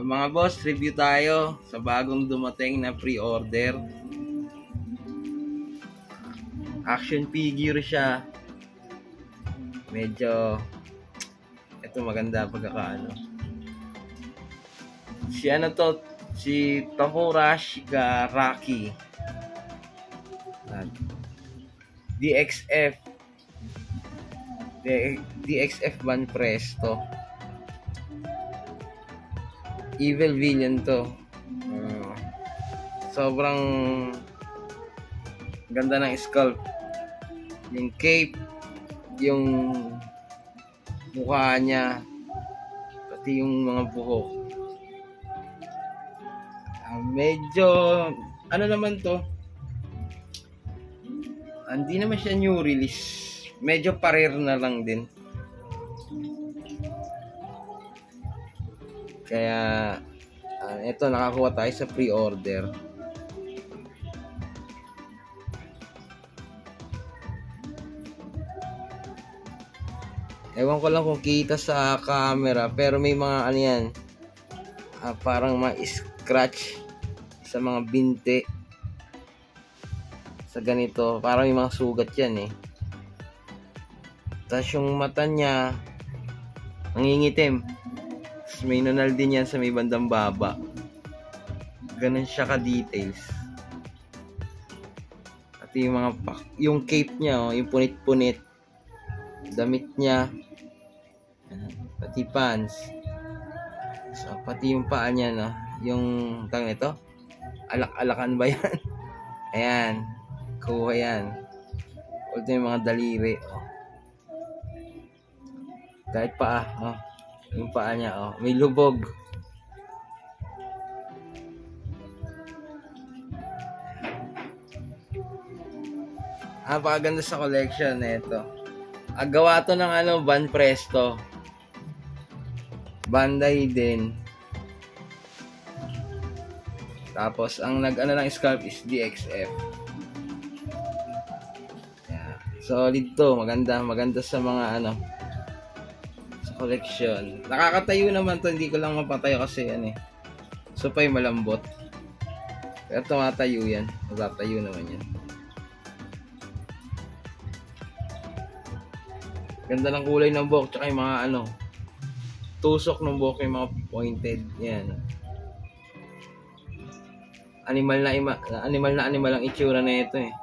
Mga boss, review tayo sa bagong dumating na pre-order. Action figure siya. Medyo ito maganda pagkakaano. Si Tomohiro Shigaraki. DXF Van Presto. Evil villain to. Sobrang ganda ng sculpt. Yung cape, yung mukha niya, pati yung mga buhok. Medyo ano naman to? Hindi naman siya new release. Medyo parer na lang din. Kaya ito nakakuha tayo sa pre-order. Ewan ko lang kung kita sa camera, pero may mga ano yan, parang ma-scratch sa mga binte sa ganito. Parang may mga sugat yan eh. Tapos yung mata niya nangingitim. May nunal din yan sa may bandang baba. Ganun siya ka-details. At yung cape niya, yung punit-punit. Damit niya. Pati pants. So, pati yung paa niya, no? Yung, tawag ito? Alak-alakan ba yan? Ayan. Kuha yan. Ito yung mga daliri. Oh. Kahit paa, oh. Yung paa niya, oh. May lubog. Napakaganda sa collection nito. Gawa to ng Van Presto. Bandai din. Tapos ang ng sculpt is DXF. Yeah. Solid to, maganda sa mga sa collection. Nakakatayo naman to, hindi ko lang mapatayo kasi supay malambot. Pero tumatayo yan. Matatayo naman yan. Ganda ng kulay ng buhok, tsaka yung mga tusok ng buhok, yung mga pointed. Yan. Animal ang itsura na ito eh.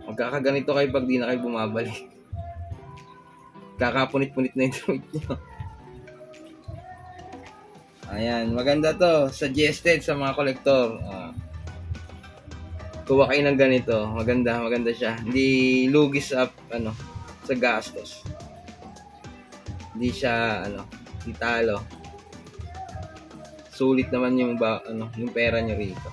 Magkakaganito kayo pag di na kayo bumabalik. Kakapunit-punit na yung damit nyo. Ayan, maganda to. Suggested sa mga kolektor. Kuha kayo ng ganito. Maganda siya. Hindi lugis sa gastos. Hindi siya hindi talo. Sulit naman yung pera nyo rito.